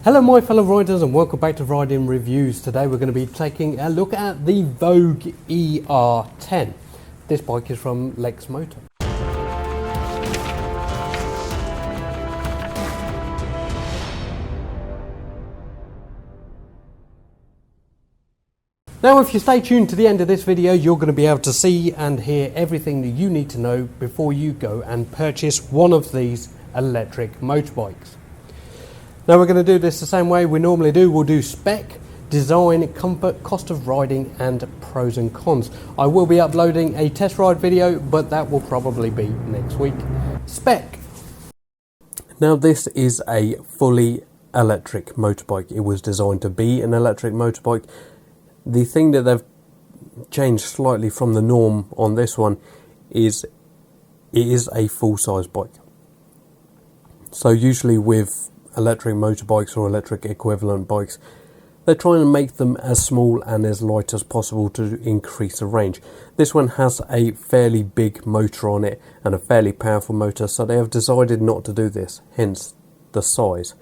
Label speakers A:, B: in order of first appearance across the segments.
A: Hello my fellow riders and welcome back to Riding Reviews. Today we're going to be taking a look at the VOGE ER10. This bike is from Lexham. Now if you stay tuned to the end of this video, you're going to be able to see and hear everything that you need to know before you go and purchase one of these electric motorbikes. Now we're going to do this the same way we normally do. We'll do spec, design, comfort, cost of riding and pros and cons. I will be uploading a test ride video, but that will probably be next week. Spec. Now this is a fully electric motorbike. It was designed to be an electric motorbike. The thing that they've changed slightly from the norm on this one is it is a full-size bike. So usually with electric motorbikes or electric equivalent bikes, they're trying to make them as small and as light as possible to increase the range. This one has a fairly big motor on it and a fairly powerful motor, so they have decided not to do this, hence the size.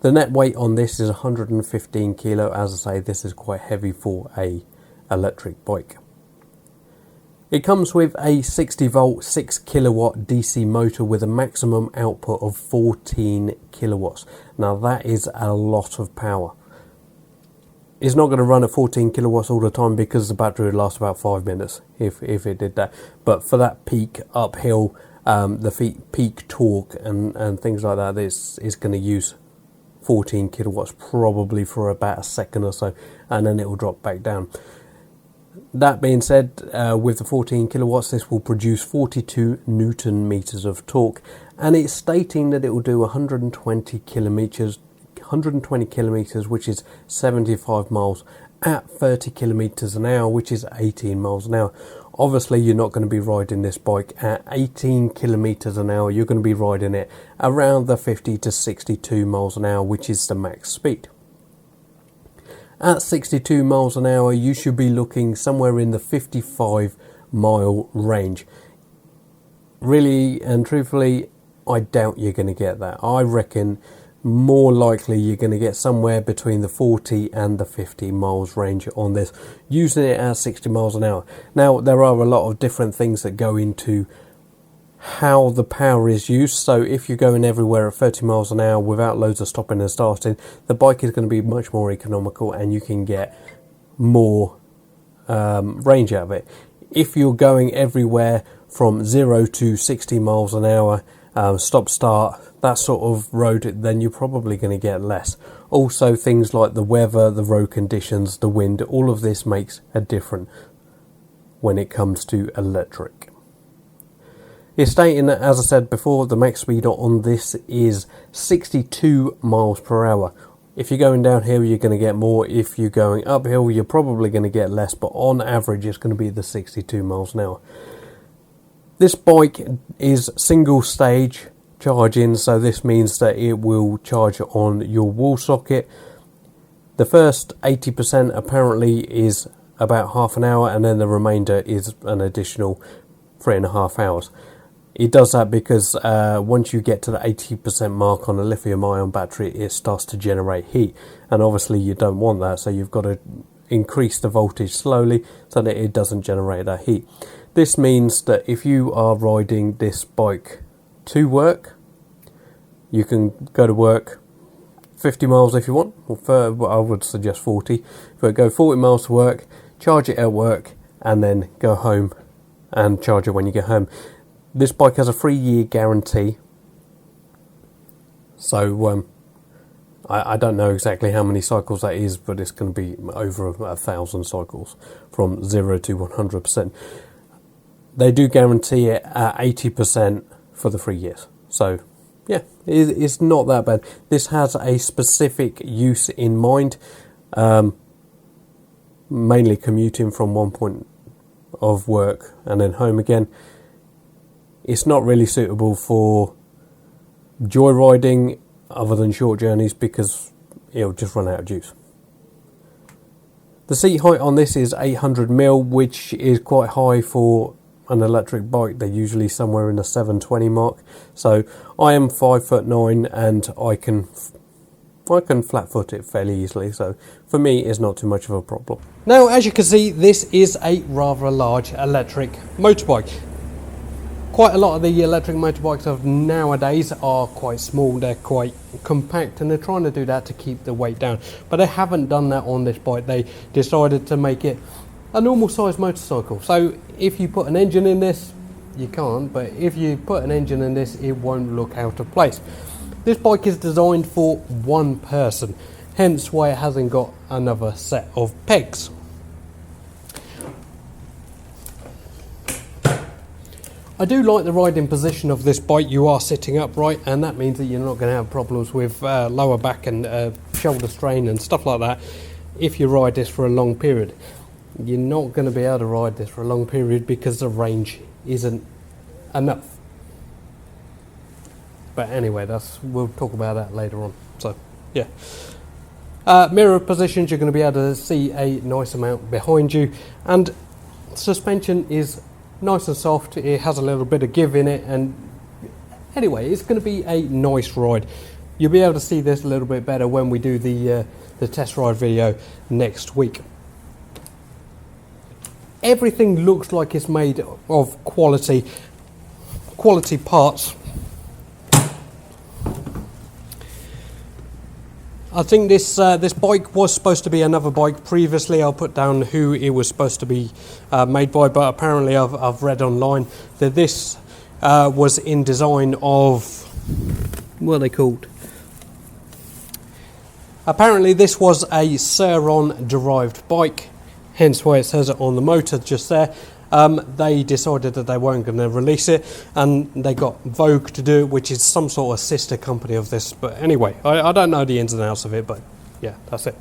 A: The net weight on this is 115 kilo. As I say, this is quite heavy for a electric bike. It comes with a 60 volt 6 kilowatt DC motor with a maximum output of 14 kilowatts. Now that is a lot of power. It's not going to run at 14 kilowatts all the time because the battery would last about 5 minutes if it did that. But for that peak uphill, the peak torque and things like that, this is going to use 14 kilowatts probably for about a second or so, and then it will drop back down. That being said, with the 14 kilowatts, this will produce 42 Newton meters of torque, and it's stating that it will do 120 kilometers, which is 75 miles at 30 kilometers an hour, which is 18 miles an hour. Obviously, you're not going to be riding this bike at 18 kilometers an hour. You're going to be riding it around the 50 to 62 miles an hour, which is the max speed. At 62 miles an hour, you should be looking somewhere in the 55 mile range. Really and truthfully, I doubt you're going to get that. I reckon more likely you're going to get somewhere between the 40 and the 50 miles range on this, using it at 60 miles an hour. Now, there are a lot of different things that go into how the power is used. So if you're going everywhere at 30 miles an hour without loads of stopping and starting, the bike is going to be much more economical and you can get more range out of it. If you're going everywhere from 0 to 60 miles an hour, stop start, that sort of road, then you're probably going to get less. Also things like the weather, the road conditions, the wind, all of this makes a difference when it comes to electric. It's stating that, as I said before, the max speed on this is 62 miles per hour. If you're going downhill, you're going to get more. If you're going uphill, you're probably going to get less, but on average, it's going to be the 62 miles an hour. This bike is single stage charging, so this means that it will charge on your wall socket. The first 80% apparently is about half an hour, and then the remainder is an additional 3.5 hours. It does that because once you get to the 80% mark on a lithium-ion battery, it starts to generate heat, and obviously you don't want that, so you've got to increase the voltage slowly so that it doesn't generate that heat. This means that if you are riding this bike to work, you can go to work 50 miles if you want, or I would suggest 40. But go 40 miles to work, charge it at work, and then go home and charge it when you get home. This bike has a 3-year guarantee, so I don't know exactly how many cycles that is, but it's going to be over 1,000 cycles from 0 to 100%. They do guarantee it at 80% for the 3 years, so yeah, it's not that bad. This has a specific use in mind, mainly commuting from one point of work and then home again. It's not really suitable for joyriding other than short journeys because it'll just run out of juice. The seat height on this is 800mm, which is quite high for an electric bike. They're usually somewhere in the 720 mark. So I am 5'9" and I can I can flat foot it fairly easily, so for me it's not too much of a problem. Now, as you can see, this is a rather large electric motorbike. Quite a lot of the electric motorbikes of nowadays are quite small, they're quite compact, and they're trying to do that to keep the weight down. But they haven't done that on this bike. They decided to make it a normal size motorcycle. So if you put an engine in this, you can't, but if you put an engine in this, it won't look out of place. This bike is designed for one person, hence why it hasn't got another set of pegs. I do like the riding position of this bike. You are sitting upright, and that means that you're not going to have problems with lower back and shoulder strain and stuff like that if you ride this for a long period. You're not going to be able to ride this for a long period because the range isn't enough. But anyway, we'll talk about that later on. So yeah, mirror positions, you're going to be able to see a nice amount behind you, and suspension is nice and soft. It has a little bit of give in it, and anyway, it's going to be a nice ride. You'll be able to see this a little bit better when we do the test ride video next week. Everything looks like it's made of quality parts. I think this bike was supposed to be another bike previously. I'll put down who it was supposed to be made by, but apparently I've read online that this was in design of, what are they called? Apparently this was a SUR-RON derived bike, hence why it says it on the motor just there. They decided that they weren't going to release it, and they got VOGE to do it, which is some sort of sister company of this. But anyway, I don't know the ins and outs of it, but yeah, that's it.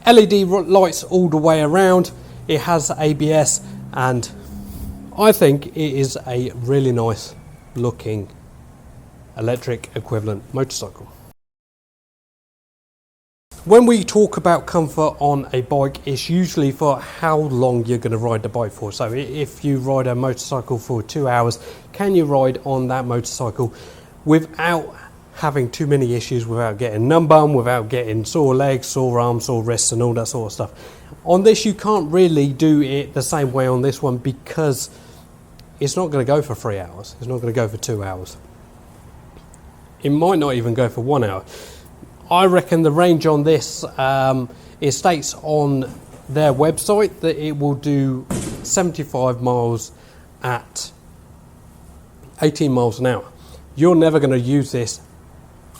A: LED lights all the way around. It has ABS, and I think it is a really nice looking electric equivalent motorcycle. When we talk about comfort on a bike, it's usually for how long you're going to ride the bike for. So if you ride a motorcycle for 2 hours, can you ride on that motorcycle without having too many issues, without getting numb bum, without getting sore legs, sore arms, sore wrists and all that sort of stuff? On this, you can't really do it the same way on this one, because it's not going to go for 3 hours. It's not going to go for 2 hours. It might not even go for 1 hour. I reckon the range on this, it states on their website that it will do 75 miles at 18 miles an hour. You're never going to use this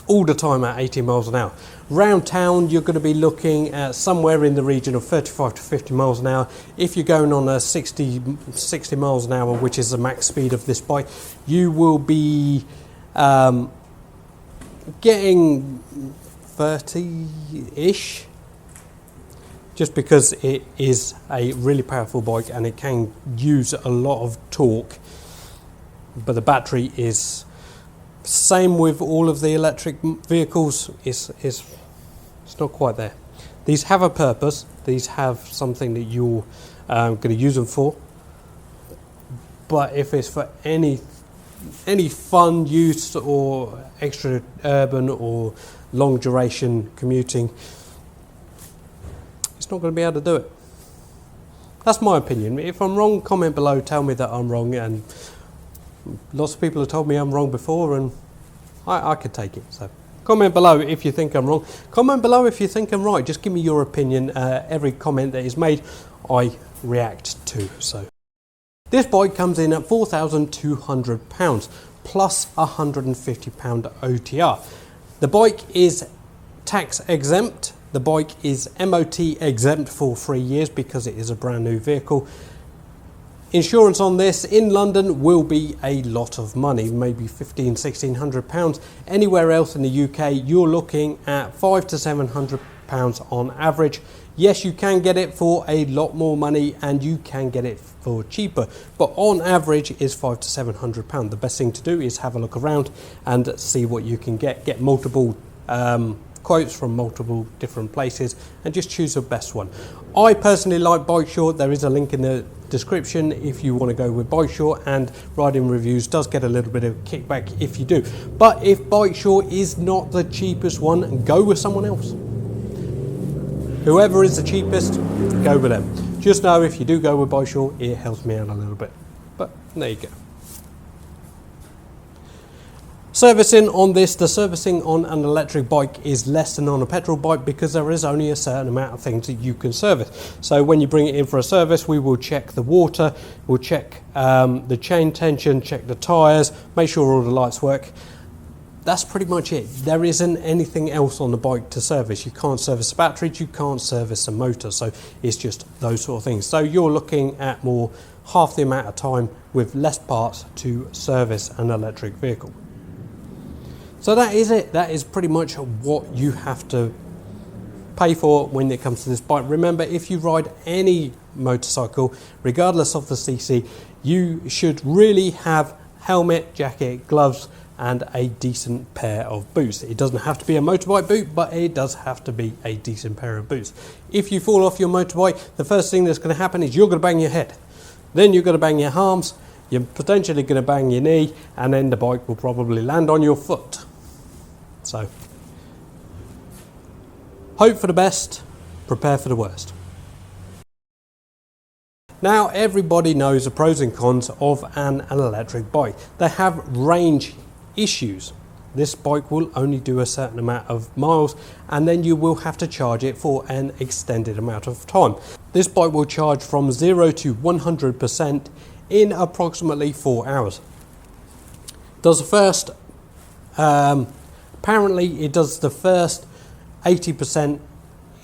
A: all the time at 18 miles an hour. Round town, you're going to be looking at somewhere in the region of 35 to 50 miles an hour. If you're going on a 60 miles an hour, which is the max speed of this bike, you will be getting 30-ish, just because it is a really powerful bike and it can use a lot of torque, but the battery is same with all of the electric vehicles. It's not quite there. These have a purpose. These have something that you're going to use them for, but if it's for any fun use or extra urban or long duration commuting, it's not going to be able to do it. That's my opinion. If I'm wrong, comment below, tell me that I'm wrong, and lots of people have told me I'm wrong before, and I could take it. So comment below if you think I'm wrong. Comment below if you think I'm right. Just give me your opinion. Every comment that is made, I react to. So this bike comes in at £4,200 plus £150 OTR. The bike is tax exempt. The bike is MOT exempt for 3 years because it is a brand new vehicle. Insurance on this in London will be a lot of money, maybe £1,500–1,600. Anywhere else in the UK, you're looking at £500 to £700 on average. Yes, you can get it for a lot more money, and you can get it for cheaper, but on average is £500 to £700. The best thing to do is have a look around and see what you can get multiple quotes from multiple different places, and just choose the best one. I personally like Bike Short. There is a link in the description if you want to go with Bike Shore, and Riding Reviews does get a little bit of kickback if you do. But if Bike Shore is not the cheapest one, go with someone else. Whoever is the cheapest, go with them. Just know if you do go with Bike Shore, it helps me out a little bit. But there you go. Servicing on this, the servicing on an electric bike is less than on a petrol bike because there is only a certain amount of things that you can service. So when you bring it in for a service, we will check the water, we'll check the chain tension, check the tyres, make sure all the lights work. That's pretty much it. There isn't anything else on the bike to service. You can't service the batteries, you can't service the motor, so it's just those sort of things. So you're looking at more half the amount of time with less parts to service an electric vehicle. So that is it. That is pretty much what you have to pay for when it comes to this bike. Remember, if you ride any motorcycle, regardless of the CC, you should really have helmet, jacket, gloves, and a decent pair of boots. It doesn't have to be a motorbike boot, but it does have to be a decent pair of boots. If you fall off your motorbike, the first thing that's going to happen is you're going to bang your head. Then you're going to bang your arms, you're potentially going to bang your knee, and then the bike will probably land on your foot. So, hope for the best, prepare for the worst. Now, everybody knows the pros and cons of an electric bike. They have range issues. This bike will only do a certain amount of miles, and then you will have to charge it for an extended amount of time. This bike will charge from 0 to 100% in approximately 4 hours. Does the first apparently it does the first 80%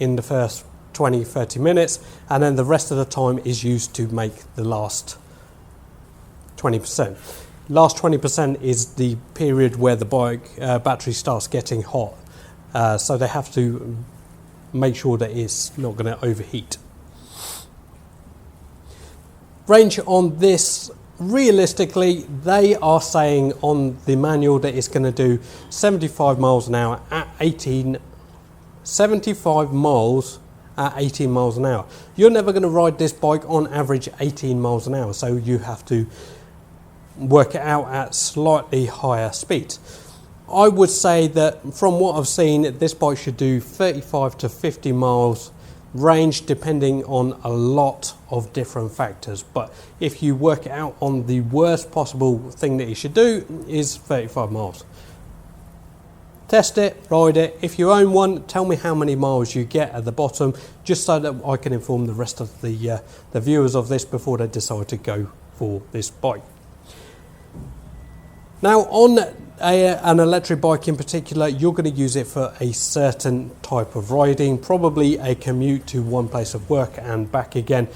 A: in the first 20-30 minutes, and then the rest of the time is used to make the last 20%. Last 20% is the period where the bike battery starts getting hot, so they have to make sure that it's not going to overheat. Range on this, realistically, they are saying on the manual that it's going to do 75 miles an hour at 75 miles at 18 miles an hour. You're never going to ride this bike on average 18 miles an hour, so you have to work it out at slightly higher speeds. I would say that from what I've seen, this bike should do 35 to 50 miles range, depending on a lot of different factors. But if you work it out on the worst possible thing that you should do is 35 miles. Test it, ride it. If you own one, tell me how many miles you get at the bottom, just so that I can inform the rest of the viewers of this before they decide to go for this bike. Now, on an electric bike in particular, you're going to use it for a certain type of riding, probably a commute to one place of work and back again.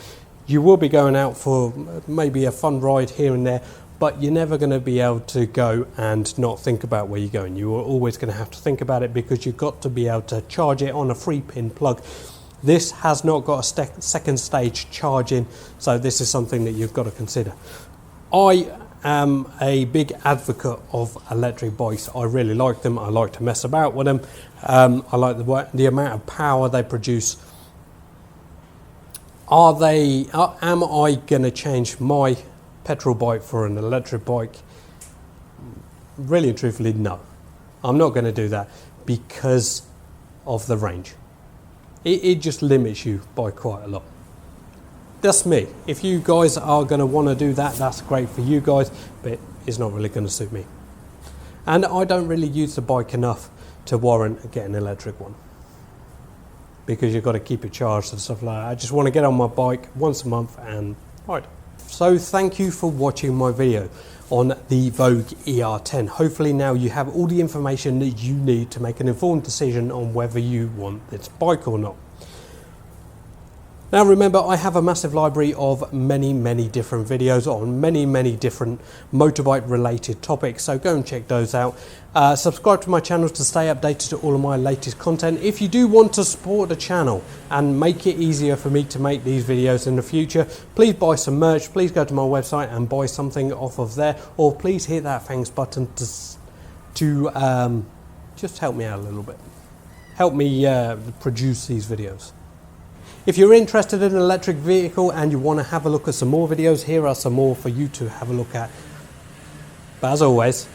A: You will be going out for maybe a fun ride here and there, but you're never going to be able to go and not think about where you're going. You are always going to have to think about it, because you've got to be able to charge it on a 3-pin plug. This has not got a second stage charging, so this is something that you've got to consider. I am a big advocate of electric bikes. I really like them. I like to mess about with them. I like the amount of power they produce. Am I going to change my petrol bike for an electric bike? Really and truthfully, no. I'm not going to do that because of the range. It just limits you by quite a lot. That's me. If you guys are going to want to do that, that's great for you guys, but it's not really going to suit me. And I don't really use the bike enough to warrant getting an electric one, because you've got to keep it charged and stuff like that. I just want to get on my bike once a month and ride. So thank you for watching my video on the VOGE ER10. Hopefully now you have all the information that you need to make an informed decision on whether you want this bike or not. Now remember, I have a massive library of many different videos on many different motorbike related topics, so go and check those out. Subscribe to my channel to stay updated to all of my latest content. If you do want to support the channel and make it easier for me to make these videos in the future, please buy some merch. Please go to my website and buy something off of there, or please hit that thanks button to just help me out a little bit. Help me produce these videos. If you're interested in an electric vehicle and you want to have a look at some more videos, here are some more for you to have a look at. But as always,